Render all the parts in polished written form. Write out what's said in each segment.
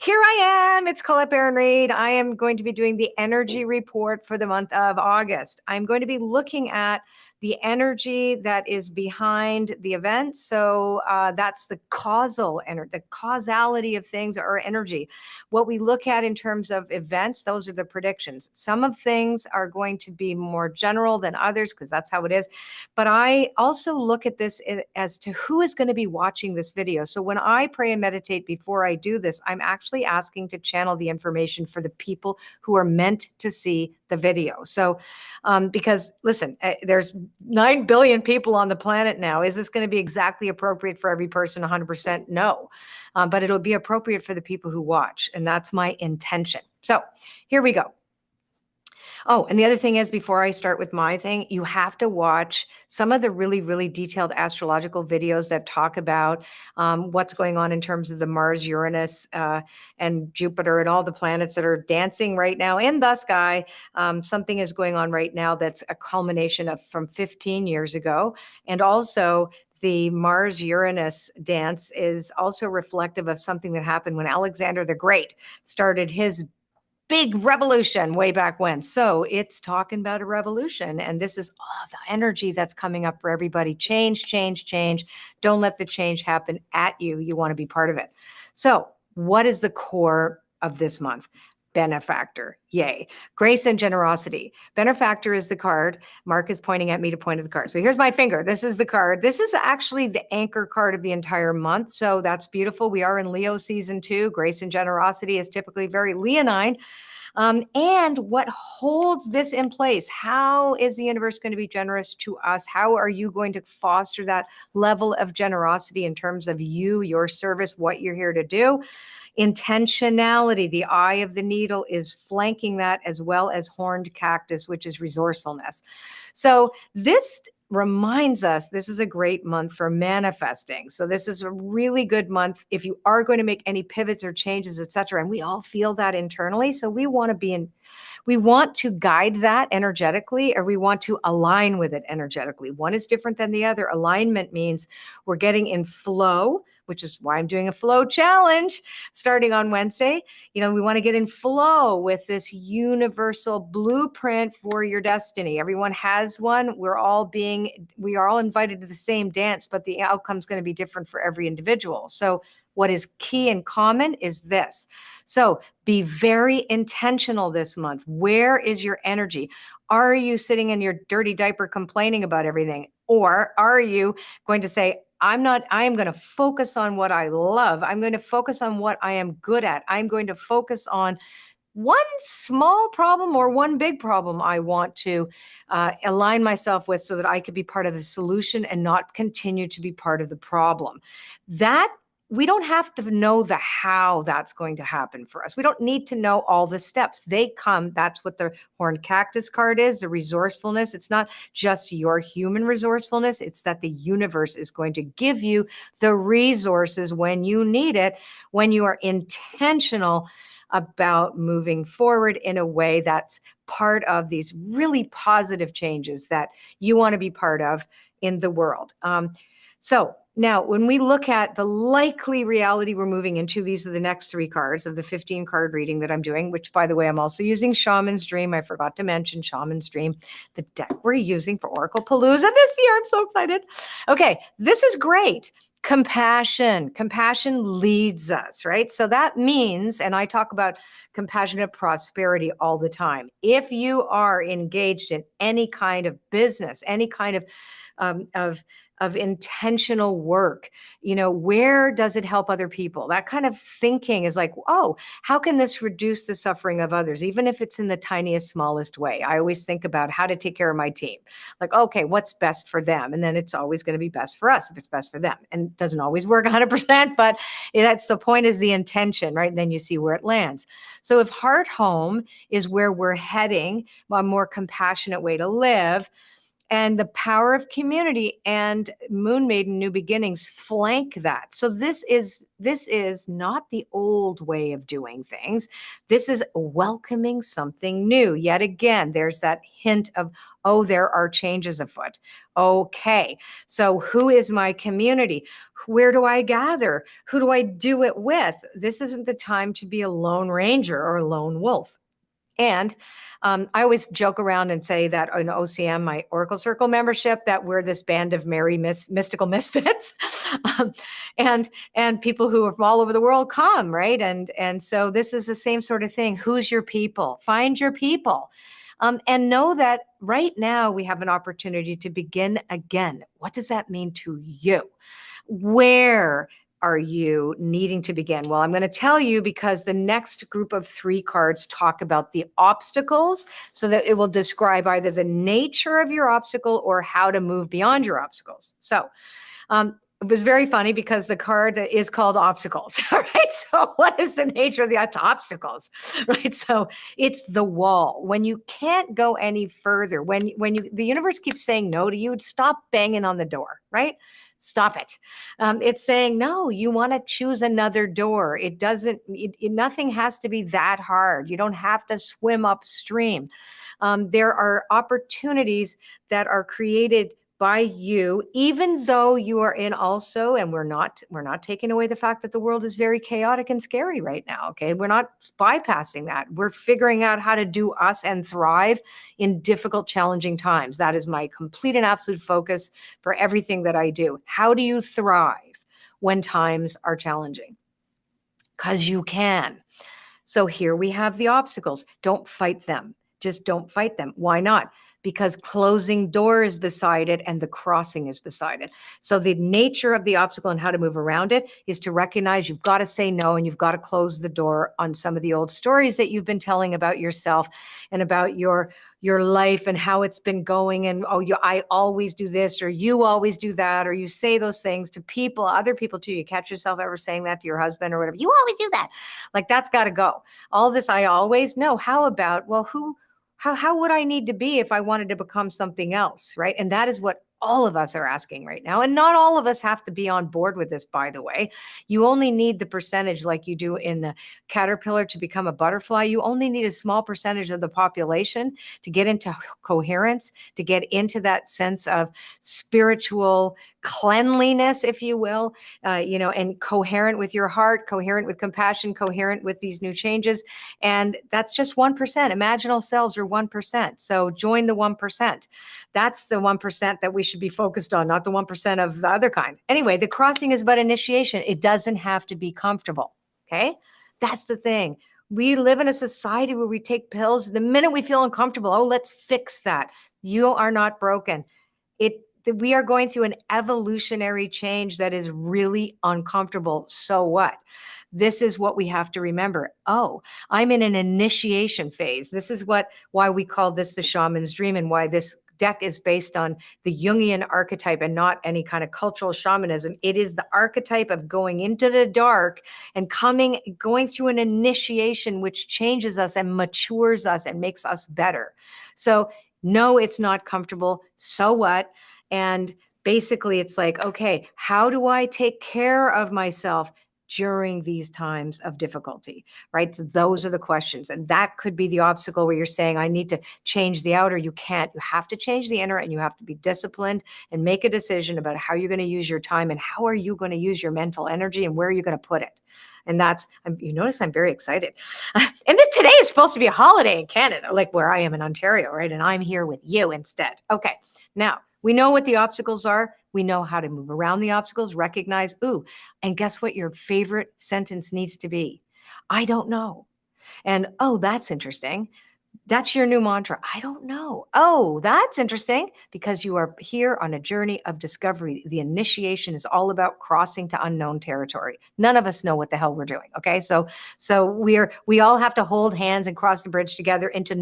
Here I am. It's Colette Baron-Reid. I am going to be doing the energy report for the month of August. I'm going to be looking at the energy that is behind the event. So that's the causal energy, the causality of things or energy. What we look at in terms of events, those are the predictions. Some of things are going to be more general than others because that's how it is. But I also look at this as to who is going to be watching this video. So when I pray and meditate before I do this, I'm actually asking to channel the information for the people who are meant to see the video. So because listen, there's 9 billion people on the planet now. Is this going to be exactly appropriate for every person? 100% no. But it'll be appropriate for the people who watch. And that's my intention. So here we go. Oh, and the other thing is, before I start with my thing, you have to watch some of the really, really detailed astrological videos that talk about what's going on in terms of the Mars, Uranus, and Jupiter and all the planets that are dancing right now in the sky. Something is going on right now that's a culmination of from 15 years ago. And also, the Mars-Uranus dance is also reflective of something that happened when Alexander the Great started his big revolution way back when. So it's talking about a revolution. And this is the energy that's coming up for everybody. Change, change, change. Don't let the change happen at you. You want to be part of it. So what is the core of this month? Benefactor. Yay. Grace and generosity. Benefactor is the card. Mark is pointing at me to point at the card. So here's my finger. This is the card. This is actually the anchor card of the entire month. So that's beautiful. We are in Leo season 2. Grace and generosity is typically very Leonine. And what holds this in place? How is the universe going to be generous to us? How are you going to foster that level of generosity in terms of you, your service, what you're here to do? Intentionality, the eye of the needle, is flanking that, as well as horned cactus, which is resourcefulness. So this reminds us this is a great month for manifesting. So this is a really good month if you are going to make any pivots or changes, etc. And we all feel that internally. So we want to guide that energetically, or we want to align with it energetically. One is different than the other. Alignment means we're getting in flow, which is why I'm doing a flow challenge starting on Wednesday. We want to get in flow with this universal blueprint for your destiny. Everyone has one. We are all invited to the same dance, but the outcome is going to be different for every individual. So what is key and common is this. So be very intentional this month. Where is your energy? Are you sitting in your dirty diaper complaining about everything? Or are you going to say, I am going to focus on what I love. I'm going to focus on what I am good at. I'm going to focus on one small problem or one big problem I want to align myself with so that I could be part of the solution and not continue to be part of the problem. We don't have to know the how that's going to happen for us. We don't need to know all the steps. They come. That's what the horned cactus card is, the resourcefulness. It's not just your human resourcefulness. It's that the universe is going to give you the resources when you need it, when you are intentional about moving forward in a way that's part of these really positive changes that you want to be part of in the world. So now, when we look at the likely reality we're moving into, these are the next 3 cards of the 15 card reading that I'm doing, which, by the way, I'm also using Shaman's Dream. I forgot to mention Shaman's Dream, the deck we're using for Oracle Palooza this year. I'm so excited. Okay, this is great. Compassion. Compassion leads us, right? So that means, and I talk about compassionate prosperity all the time. If you are engaged in any kind of business, any kind of intentional work, where does it help other people? That kind of thinking is like, oh, how can this reduce the suffering of others, even if it's in the tiniest, smallest way? I always think about how to take care of my team. Like, okay, what's best for them? And then it's always going to be best for us if it's best for them. And it doesn't always work 100%, but that's the point, is the intention, right? And then you see where it lands. So if heart home is where we're heading, a more compassionate way to live, And the power of community and Moon Maiden New Beginnings flank that. So this is not the old way of doing things. This is welcoming something new. Yet again, there's that hint of, oh, there are changes afoot. Okay, so who is my community? Where do I gather? Who do I do it with? This isn't the time to be a lone ranger or a lone wolf. And I always joke around and say that in OCM, my Oracle Circle membership, that we're this band of merry mystical misfits, um, and people who are from all over the world come, right? And so this is the same sort of thing. Who's your people? Find your people. And know that right now we have an opportunity to begin again. What does that mean to you? Where are you needing to begin? Well, I'm going to tell you because the next group of 3 cards talk about the obstacles, so that it will describe either the nature of your obstacle or how to move beyond your obstacles. So it was very funny because the card is called obstacles. All right. So what is the nature of the obstacles? Right. So it's the wall. When you can't go any further, when the universe keeps saying no to you, stop banging on the door, right? Stop it. It's saying, no, you want to choose another door. It doesn't, nothing has to be that hard. You don't have to swim upstream. There are opportunities that are created by you, even though you are in also, and we're not taking away the fact that the world is very chaotic and scary right now. Okay. We're not bypassing that. We're figuring out how to do us and thrive in difficult, challenging times. That is my complete and absolute focus for everything that I do. How do you thrive when times are challenging? Because you can. So here we have the obstacles. Don't fight them. Just don't fight them. Why not? Because closing door is beside it and the crossing is beside it. So the nature of the obstacle and how to move around it is to recognize you've got to say no and you've got to close the door on some of the old stories that you've been telling about yourself and about your life and how it's been going. And, oh, I always do this, or you always do that, or you say those things to people, other people too. You catch yourself ever saying that to your husband or whatever. You always do that. Like, that's got to go. All this, I always know. How about, well, how would I need to be if I wanted to become something else, right? And that is what all of us are asking right now. And not all of us have to be on board with this, by the way. You only need the percentage, like you do in a caterpillar to become a butterfly. You only need a small percentage of the population to get into coherence, to get into that sense of spiritual cleanliness, if you will, and coherent with your heart, coherent with compassion, coherent with these new changes. And that's just 1%. Imaginal selves are 1%. So join the 1%. That's the 1% that we should be focused on, not the 1% of the other kind. Anyway, the crossing is but initiation. It doesn't have to be comfortable. Okay. That's the thing. We live in a society where we take pills. The minute we feel uncomfortable, oh, let's fix that. You are not broken. We are going through an evolutionary change that is really uncomfortable. So what? This is what we have to remember. Oh, I'm in an initiation phase. This is why we call this the shaman's dream, and why this deck is based on the Jungian archetype and not any kind of cultural shamanism. It is the archetype of going into the dark and going through an initiation, which changes us and matures us and makes us better. So no, it's not comfortable. So what? And basically it's like, okay, how do I take care of myself during these times of difficulty, right? So those are the questions. And that could be the obstacle where you're saying, I need to change the outer. You can't. You have to change the inner, and you have to be disciplined and make a decision about how you're going to use your time and how are you going to use your mental energy and where are you going to put it. And you notice I'm very excited. And today is supposed to be a holiday in Canada, like where I am in Ontario, right? And I'm here with you instead. Okay, now we know what the obstacles are. We know how to move around the obstacles, recognize, and guess what your favorite sentence needs to be? I don't know. And, oh, that's interesting. That's your new mantra. I don't know. Oh, that's interesting, because you are here on a journey of discovery. The initiation is all about crossing to unknown territory. None of us know what the hell we're doing. Okay. So we all have to hold hands and cross the bridge together into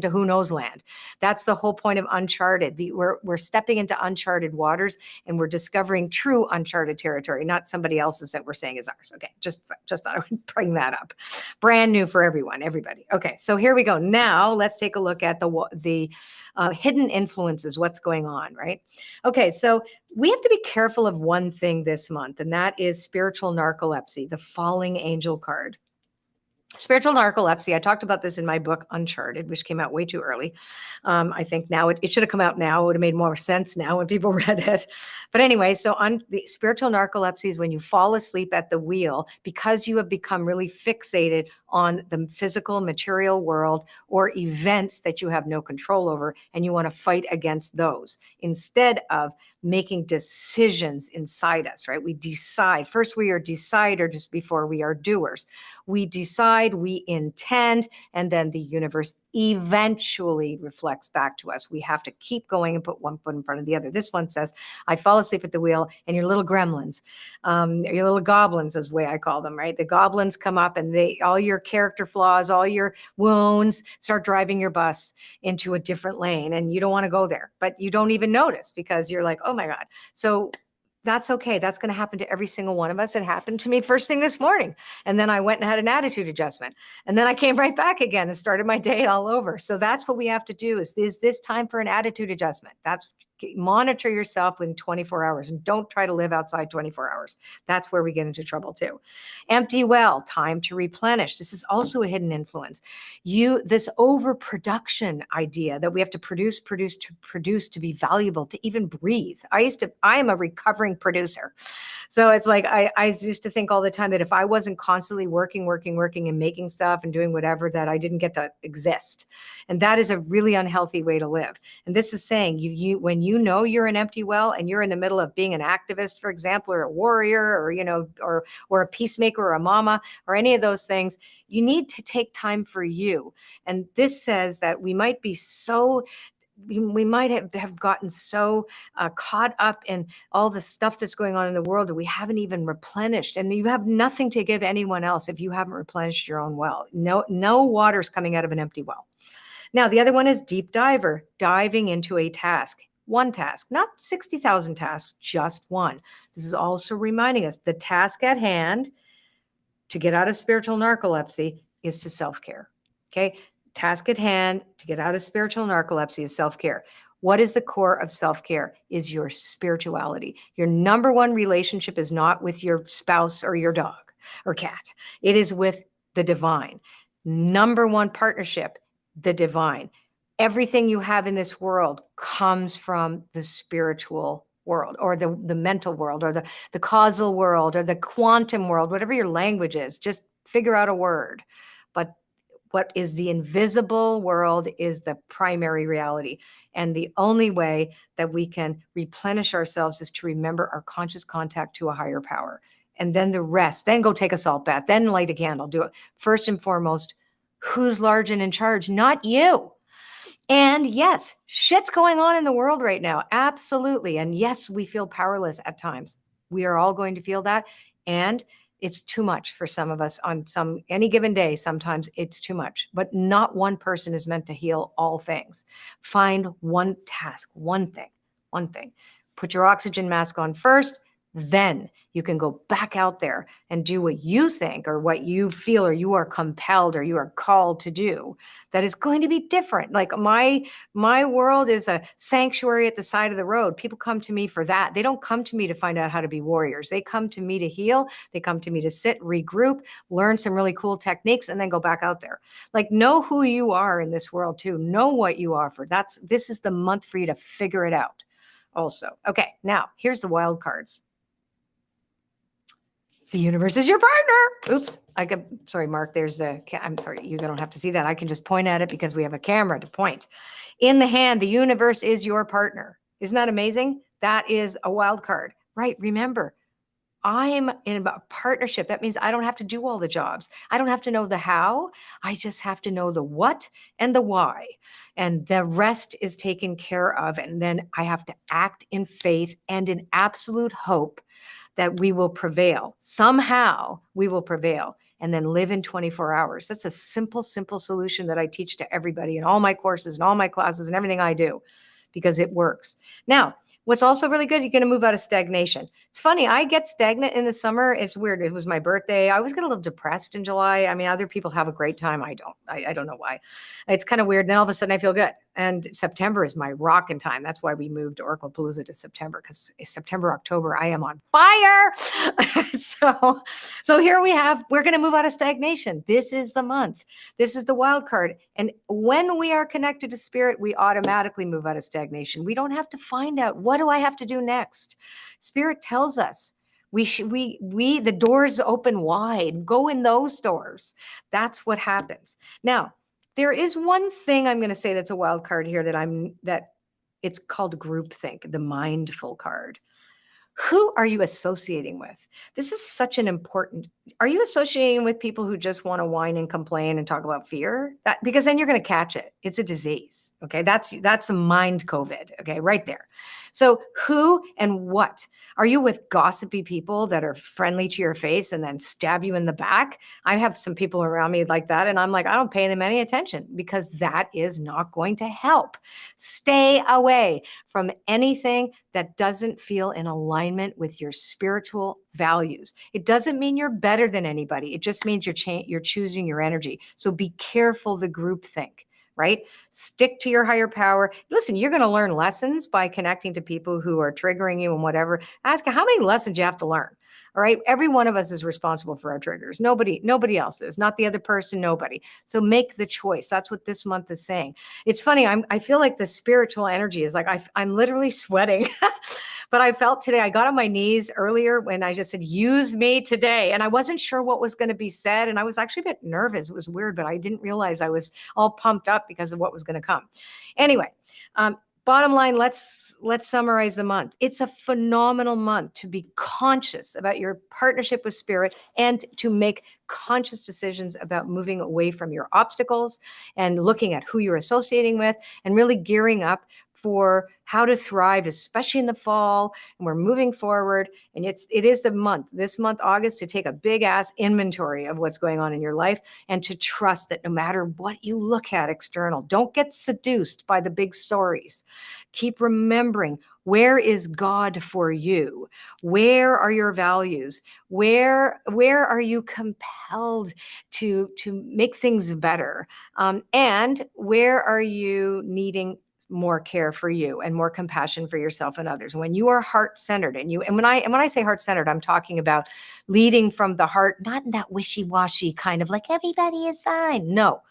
who knows land. That's the whole point of uncharted. We're stepping into uncharted waters, and we're discovering true uncharted territory, not somebody else's that we're saying is ours. Okay. Just thought I would bring that up. brand new for everybody. Okay, so here we go. Now let's take a look at the hidden influences, what's going on, right? Okay, so we have to be careful of one thing this month, and that is spiritual narcolepsy, the falling angel card. Spiritual narcolepsy, I talked about this in my book, Uncharted, which came out way too early. I think now it should have come out now. It would have made more sense now when people read it. But anyway, so on the spiritual narcolepsy is when you fall asleep at the wheel because you have become really fixated on the physical material world or events that you have no control over, and you want to fight against those instead of making decisions inside us, right? We decide. First, we are deciders before we are doers. We decide, we intend, and then the universe eventually reflects back to us. We have to keep going and put one foot in front of the other. This one says, I fall asleep at the wheel, and your little gremlins, your little goblins is the way I call them, right? The goblins come up and all your character flaws, all your wounds start driving your bus into a different lane, and you don't want to go there, but you don't even notice because you're like, oh my God. So that's okay. That's going to happen to every single one of us. It happened to me first thing this morning. And then I went and had an attitude adjustment. And then I came right back again and started my day all over. So that's what we have to do is this time for an attitude adjustment? Monitor yourself within 24 hours and don't try to live outside 24 hours. That's where we get into trouble too. Empty well, time to replenish. This is also a hidden influence. This overproduction idea that we have to produce to be valuable, to even breathe. I am a recovering producer. So it's like, I used to think all the time that if I wasn't constantly working and making stuff and doing whatever, that I didn't get to exist. And that is a really unhealthy way to live. And this is saying when you know you're an empty well and you're in the middle of being an activist, for example, or a warrior, or a peacemaker or a mama or any of those things, you need to take time for you. And this says that we might have gotten so caught up in all the stuff that's going on in the world that we haven't even replenished. And you have nothing to give anyone else if you haven't replenished your own well. No water's coming out of an empty well. Now, the other one is deep diver, diving into a task. One task, not 60,000 tasks, just one. This is also reminding us the task at hand to get out of spiritual narcolepsy is to self-care. Okay. Task at hand to get out of spiritual narcolepsy is self-care. What is the core of self-care? Is your spirituality. Your number one relationship is not with your spouse or your dog or cat. It is with the divine. Number one partnership, the divine. Everything you have in this world comes from the spiritual world or the mental world or the causal world or the quantum world, whatever your language is, just figure out a word. But what is the invisible world is the primary reality. And the only way that we can replenish ourselves is to remember our conscious contact to a higher power. And then the rest, then go take a salt bath, then light a candle, do it. First and foremost, who's large and in charge? Not you. And yes, shit's going on in the world right now. Absolutely. And yes, we feel powerless at times. We are all going to feel that. And it's too much for some of us on any given day. Sometimes it's too much, but not one person is meant to heal all things. Find one task, one thing. Put your oxygen mask on first. Then you can go back out there and do what you think or what you feel or you are compelled or you are called to do. That is going to be different. Like my world is a sanctuary at the side of the road. People come to me for that. They don't come to me to find out how to be warriors. They come to me to heal. They come to me to sit, regroup, learn some really cool techniques, and then go back out there. Like, know who you are in this world too. Know what you offer. This is the month for you to figure it out also. Okay, now here's the wild cards. The universe is your partner. Oops. Sorry, Mark, I'm sorry, you don't have to see that. I can just point at it because we have a camera to point. In the hand, the universe is your partner. Isn't that amazing? That is a wild card, right? Remember, I'm in a partnership. That means I don't have to do all the jobs. I don't have to know the how. I just have to know the what and the why. And the rest is taken care of. And then I have to act in faith and in absolute hope that we will prevail. Somehow we will prevail and then live in 24 hours. That's a simple solution that I teach to everybody in all my courses and all my classes and everything I do because it works. Now, what's also really good, you're going to move out of stagnation. It's funny. I get stagnant in the summer. It's weird. It was my birthday. I always get a little depressed in July. I mean, other people have a great time. I don't. I don't know why. It's kind of weird. Then all of a sudden I feel good. And September is my rockin' time. That's why we moved Oracle Palooza to September, because September, October, I am on fire. so here we're going to move out of stagnation. This is the month. This is the wild card. And when we are connected to spirit, we automatically move out of stagnation. We don't have to find out, what do I have to do next? Spirit tells us. The doors open wide. Go in those doors. That's what happens. Now, there is one thing I'm going to say that's a wild card here that it's called groupthink, the mindful card. Who are you associating with? This is such an important. Are you associating with people who just want to whine and complain and talk about fear? Because then you're going to catch it. It's a disease. Okay, that's a mind COVID. Okay, right there. So who and what? Are you with gossipy people that are friendly to your face and then stab you in the back? I have some people around me like that, and I'm like, I don't pay them any attention, because that is not going to help. Stay away from anything that doesn't feel in alignment with your spiritual values. It doesn't mean you're better than anybody. It just means you're choosing your energy. So be careful the group think, right? Stick to your higher power. Listen, you're going to learn lessons by connecting to people who are triggering you and whatever. Ask how many lessons you have to learn. All right. Every one of us is responsible for our triggers. Nobody else is. Not the other person, nobody. So make the choice. That's what this month is saying. It's funny. I feel like the spiritual energy is like, I'm literally sweating. But I felt today, I got on my knees earlier when I just said, use me today. And I wasn't sure what was going to be said. And I was actually a bit nervous. It was weird, but I didn't realize I was all pumped up because of what was going to come. Anyway, bottom line, let's summarize the month. It's a phenomenal month to be conscious about your partnership with spirit and to make conscious decisions about moving away from your obstacles and looking at who you're associating with and really gearing up for how to thrive, especially in the fall. And we're moving forward. And it is this month, August, to take a big ass inventory of what's going on in your life and to trust that no matter what you look at external, don't get seduced by the big stories. Keep remembering, where is God for you? Where are your values? Where are you compelled to make things better? And where are you needing more care for you and more compassion for yourself and others? When you are heart-centered and when I say heart-centered, I'm talking about leading from the heart, not in that wishy-washy kind of like everybody is fine. No.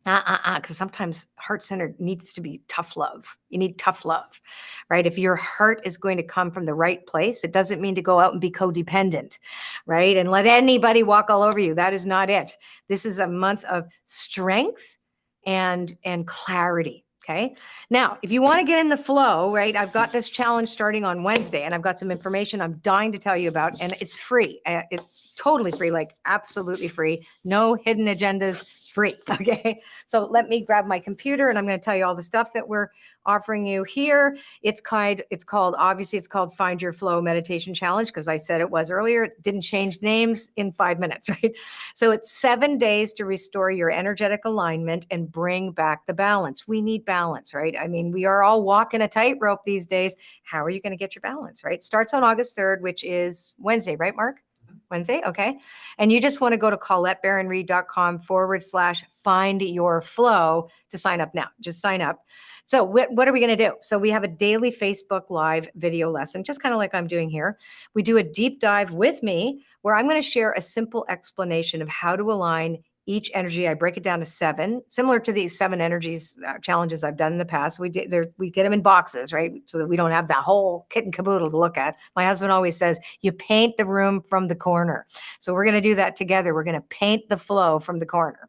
Because sometimes heart-centered needs to be tough love. You need tough love, right? If your heart is going to come from the right place, it doesn't mean to go out and be codependent, right? And let anybody walk all over you. That is not it. This is a month of strength and clarity. Okay. Now, if you want to get in the flow, right, I've got this challenge starting on Wednesday, and I've got some information I'm dying to tell you about, and it's free. It's totally free, like absolutely free. No hidden agendas, free. Okay. So let me grab my computer, and I'm going to tell you all the stuff that we're offering you here. It's called Find Your Flow Meditation Challenge, because I said it was earlier. It didn't change names in 5 minutes, right? So it's 7 days to restore your energetic alignment and bring back the balance. We need balance, right? I mean, we are all walking a tightrope these days. How are you going to get your balance, right? Starts on August 3rd, which is Wednesday, right, Mark? Wednesday. Okay. And you just want to go to ColetteBaron-Reid.com/find your flow to sign up now. Just sign up. So what are we going to do? So we have a daily Facebook Live video lesson, just kind of like I'm doing here. We do a deep dive with me where I'm going to share a simple explanation of how to align each energy. I break it down to 7, similar to the 7 energies challenges I've done in the past. We get them in boxes, right? So that we don't have that whole kit and caboodle to look at. My husband always says, you paint the room from the corner. So we're going to do that together. We're going to paint the flow from the corner.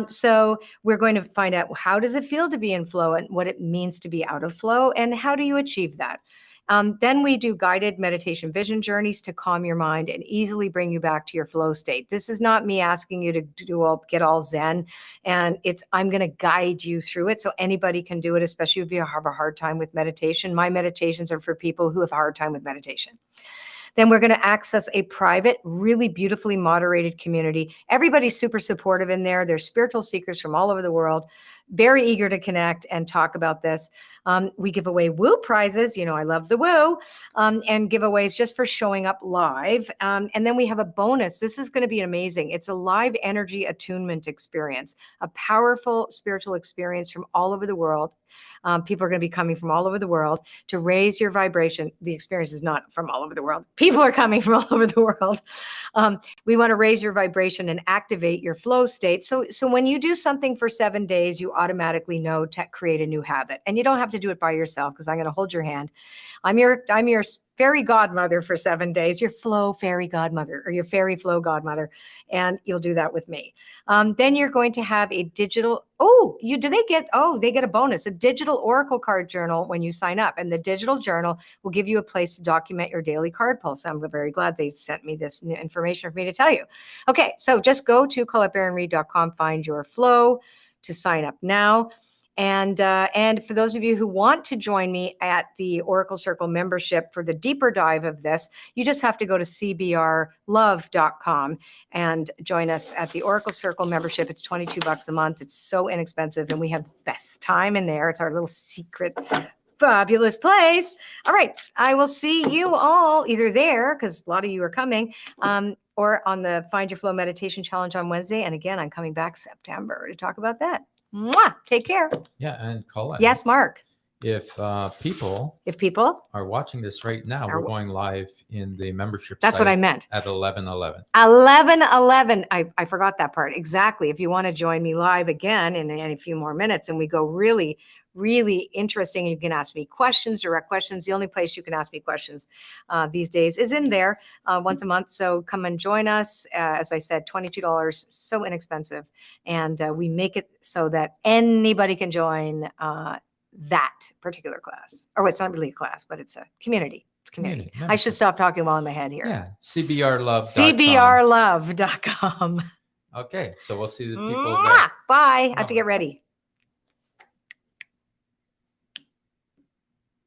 So we're going to find out, how does it feel to be in flow and what it means to be out of flow, and how do you achieve that? Then we do guided meditation vision journeys to calm your mind and easily bring you back to your flow state. This is not me asking you to get all zen, and I'm going to guide you through it so anybody can do it, especially if you have a hard time with meditation. My meditations are for people who have a hard time with meditation. Then we're going to access a private, really beautifully moderated community. Everybody's super supportive in there. There's spiritual seekers from all over the world. very eager to connect and talk about this. We give away woo prizes. You know, I love the woo, and giveaways just for showing up live. And then we have a bonus. This is going to be amazing. It's a live energy attunement experience, a powerful spiritual experience from all over the world. People are going to be coming from all over the world to raise your vibration. The experience is not from all over the world. People are coming from all over the world. We want to raise your vibration and activate your flow state. So when you do something for 7 days, you automatically know to create a new habit. And you don't have to do it by yourself, because I'm going to hold your hand. I'm your fairy godmother for 7 days, your flow fairy godmother, or your fairy flow godmother. And you'll do that with me. Then you're going to have a digital, they get a bonus, a digital oracle card journal when you sign up. And the digital journal will give you a place to document your daily card pulse. I'm very glad they sent me this information for me to tell you. Okay, so just go to ColetteBaron-Reid.com, find your flow to sign up now. And for those of you who want to join me at the Oracle Circle membership for the deeper dive of this, you just have to go to cbrlove.com and join us at the Oracle Circle membership. It's $22 a month. It's so inexpensive, and we have the best time in there. It's our little secret fabulous place. All right. I will see you all either there, because a lot of you are coming, or on the Find Your Flow Meditation Challenge on Wednesday. And again, I'm coming back September to talk about that. Mwah! Take care. Yeah, and Colette. Yes, Mark. If people are watching this right now, we're going live in the membership. That's what I meant. At 11:11. 11:11. I forgot that part. Exactly. If you want to join me live again in a few more minutes, and we go really, really interesting, you can ask me questions, direct questions. The only place you can ask me questions these days is in there once a month. So come and join us. As I said, $22, so inexpensive. And we make it so that anybody can join that particular class. Or it's not really a class, but it's a community. It's community. I should stop talking while in my head here. Yeah, cbrlove.com. cbrlove.com. Okay, so we'll see the people there. Bye. I have to get ready.